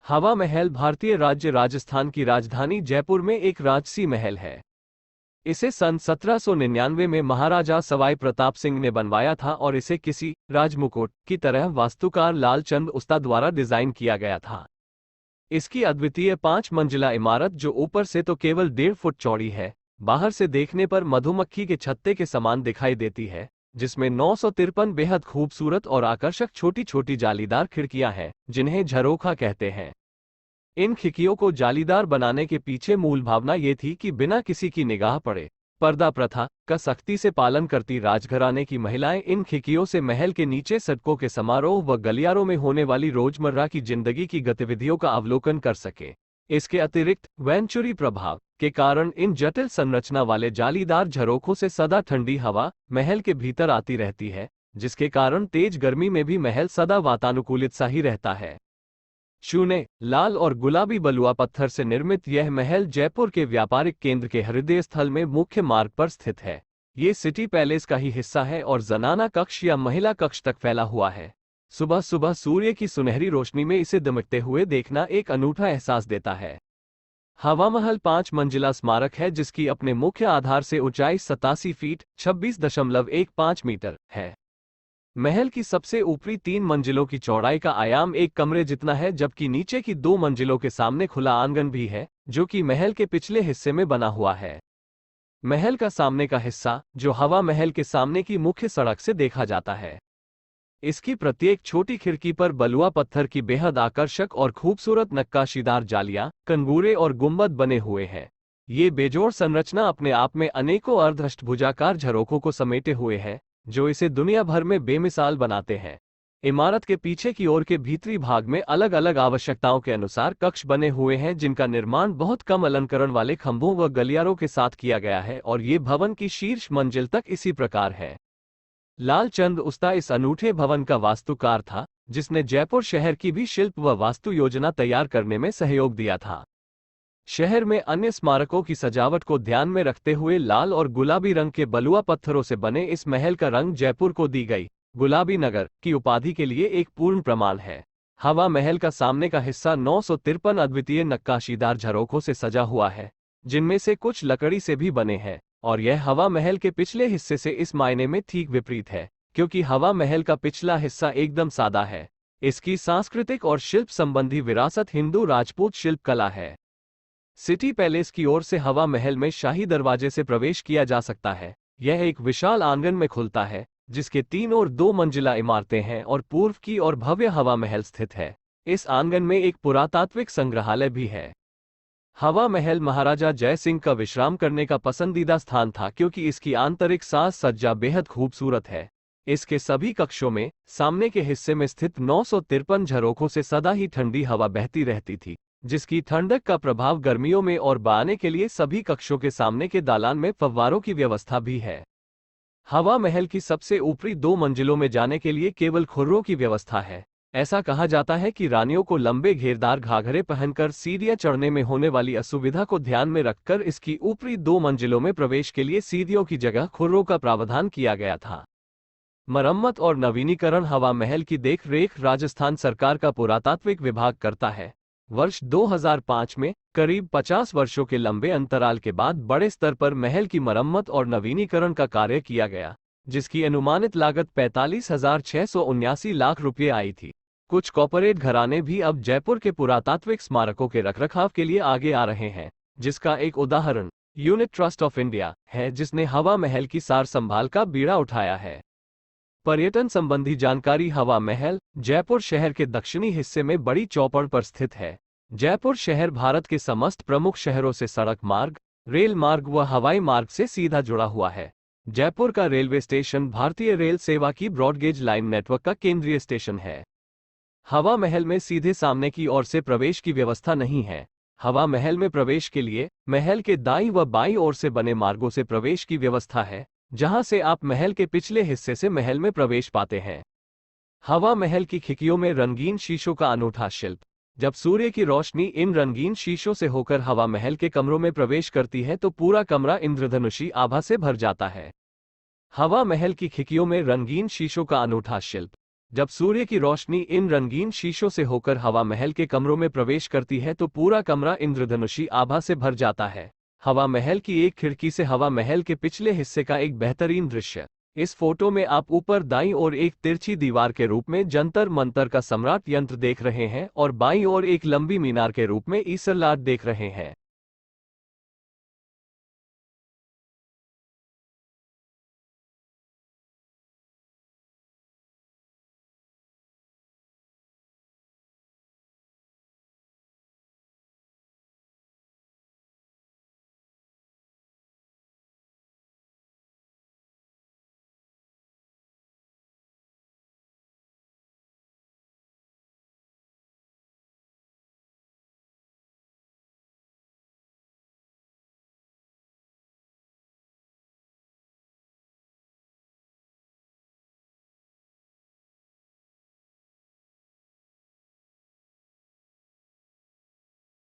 हवा महल भारतीय राज्य राजस्थान की राजधानी जयपुर में एक राजसी महल है। इसे सन 1799 में महाराजा सवाई प्रताप सिंह ने बनवाया था और इसे किसी राजमुकुट की तरह वास्तुकार लालचंद उस्ता द्वारा डिजाइन किया गया था। इसकी अद्वितीय 5 मंजिला इमारत, जो ऊपर से तो केवल 1.5 फुट चौड़ी है, बाहर से देखने पर मधुमक्खी के छत्ते के समान दिखाई देती है, जिसमें 953 बेहद खूबसूरत और आकर्षक छोटी छोटी जालीदार खिड़कियां हैं, जिन्हें झरोखा कहते हैं। इन खिड़कियों को जालीदार बनाने के पीछे मूल भावना ये थी कि बिना किसी की निगाह पड़े पर्दा प्रथा का सख्ती से पालन करती राजघराने की महिलाएं इन खिड़कियों से महल के नीचे सड़कों के समारोह व गलियारों में होने वाली रोजमर्रा की जिंदगी की गतिविधियों का अवलोकन कर सके। इसके अतिरिक्त वेंचुरी प्रभाव के कारण इन जटिल संरचना वाले जालीदार झरोखों से सदा ठंडी हवा महल के भीतर आती रहती है, जिसके कारण तेज गर्मी में भी महल सदा वातानुकूलित सा ही रहता है। चूने, लाल और गुलाबी बलुआ पत्थर से निर्मित यह महल जयपुर के व्यापारिक केंद्र के हृदय स्थल में मुख्य मार्ग पर स्थित है। ये सिटी पैलेस का ही हिस्सा है और जनाना कक्ष या महिला कक्ष तक फैला हुआ है। सुबह सुबह सूर्य की सुनहरी रोशनी में इसे दमकते हुए देखना एक अनूठा एहसास देता है। हवा महल 5 मंजिला स्मारक है, जिसकी अपने मुख्य आधार से ऊंचाई 87 फीट 26.15 मीटर है। महल की सबसे ऊपरी 3 मंजिलों की चौड़ाई का आयाम एक कमरे जितना है, जबकि नीचे की 2 मंजिलों के सामने खुला आंगन भी है, जो कि महल के पिछले हिस्से में बना हुआ है। महल का सामने का हिस्सा, जो हवा महल के सामने की मुख्य सड़क से देखा जाता है, इसकी प्रत्येक छोटी खिड़की पर बलुआ पत्थर की बेहद आकर्षक और खूबसूरत नक्काशीदार जालियां, कंगूरे और गुंबद बने हुए हैं। ये बेजोड़ संरचना अपने आप में अनेकों अर्धअष्टभुजाकार झरोखों को समेटे हुए है, जो इसे दुनिया भर में बेमिसाल बनाते हैं। इमारत के पीछे की ओर के भीतरी भाग में अलग अलग आवश्यकताओं के अनुसार कक्ष बने हुए हैं, जिनका निर्माण बहुत कम अलंकरण वाले खंभों व गलियारों के साथ किया गया है, और ये भवन की शीर्ष मंजिल तक इसी प्रकार है। लालचंद उस्ता इस अनूठे भवन का वास्तुकार था, जिसने जयपुर शहर की भी शिल्प व वास्तु योजना तैयार करने में सहयोग दिया था। शहर में अन्य स्मारकों की सजावट को ध्यान में रखते हुए लाल और गुलाबी रंग के बलुआ पत्थरों से बने इस महल का रंग जयपुर को दी गई गुलाबी नगर की उपाधि के लिए एक पूर्ण प्रमाण है। हवा महल का सामने का हिस्सा 953 अद्वितीय नक्काशीदार झरोखों से सजा हुआ है, जिनमें से कुछ लकड़ी से भी बने हैं, और यह हवा महल के पिछले हिस्से से इस मायने में ठीक विपरीत है, क्योंकि हवा महल का पिछला हिस्सा एकदम सादा है। इसकी सांस्कृतिक और शिल्प संबंधी विरासत हिंदू राजपूत शिल्प कला है। सिटी पैलेस की ओर से हवा महल में शाही दरवाजे से प्रवेश किया जा सकता है। यह एक विशाल आंगन में खुलता है, जिसके 3 और 2 मंजिला इमारतें हैं, और पूर्व की ओर भव्य हवा महल स्थित है। इस आंगन में एक पुरातात्विक संग्रहालय भी है। हवा महल महाराजा जय सिंह का विश्राम करने का पसंदीदा स्थान था, क्योंकि इसकी आंतरिक साज सज्जा बेहद खूबसूरत है। इसके सभी कक्षों में सामने के हिस्से में स्थित 953 झरोखों से सदा ही ठंडी हवा बहती रहती थी, जिसकी ठंडक का प्रभाव गर्मियों में और बहाने के लिए सभी कक्षों के सामने के दालान में फव्वारों की व्यवस्था भी है। हवा महल की सबसे ऊपरी 2 मंजिलों में जाने के लिए केवल खुर्रों की व्यवस्था है। ऐसा कहा जाता है कि रानियों को लंबे घेरदार घाघरे पहनकर सीढ़ियां चढ़ने में होने वाली असुविधा को ध्यान में रखकर इसकी ऊपरी 2 मंजिलों में प्रवेश के लिए सीढ़ियों की जगह खुर्रों का प्रावधान किया गया था। मरम्मत और नवीनीकरण हवा महल की देख रेख राजस्थान सरकार का पुरातात्विक विभाग करता है। वर्ष 2005 में करीब 50 वर्षों के लंबे अंतराल के बाद बड़े स्तर पर महल की मरम्मत और नवीनीकरण का कार्य किया गया, जिसकी अनुमानित लागत 45,679 लाख रुपये आई थी। कुछ कॉर्पोरेट घराने भी अब जयपुर के पुरातात्विक स्मारकों के रखरखाव के लिए आगे आ रहे हैं, जिसका एक उदाहरण यूनिट ट्रस्ट ऑफ इंडिया है, जिसने हवा महल की सार संभाल का बीड़ा उठाया है। पर्यटन संबंधी जानकारी। हवा महल जयपुर शहर के दक्षिणी हिस्से में बड़ी चौपड़ पर स्थित है। जयपुर शहर भारत के समस्त प्रमुख शहरों से सड़क मार्ग, रेल मार्ग व हवाई मार्ग से सीधा जुड़ा हुआ है। जयपुर का रेलवे स्टेशन भारतीय रेल सेवा की ब्रॉडगेज लाइन नेटवर्क का केंद्रीय स्टेशन है। हवा महल में सीधे सामने की ओर से प्रवेश की व्यवस्था नहीं है। हवा महल में प्रवेश के लिए महल के दाईं व बाईं ओर से बने मार्गों से प्रवेश की व्यवस्था है, जहां से आप महल के पिछले हिस्से से महल में प्रवेश पाते हैं। हवा महल की खिड़कियों में रंगीन शीशों का अनूठा शिल्प। जब सूर्य की रोशनी इन रंगीन शीशों से होकर हवा महल के कमरों में प्रवेश करती है तो पूरा कमरा इंद्रधनुषी आभा से भर जाता है। हवा महल की खिड़कियों में रंगीन शीशों का अनूठा शिल्प जब सूर्य की रोशनी इन रंगीन शीशों से होकर हवा महल के कमरों में प्रवेश करती है तो पूरा कमरा इंद्रधनुषी आभा से भर जाता है। हवा महल की एक खिड़की से हवा महल के पिछले हिस्से का एक बेहतरीन दृश्य। इस फोटो में आप ऊपर दाईं ओर एक तिरछी दीवार के रूप में जंतर मंतर का सम्राट यंत्र देख रहे हैं और बाईं ओर एक लंबी मीनार के रूप में ईसरलाट देख रहे हैं।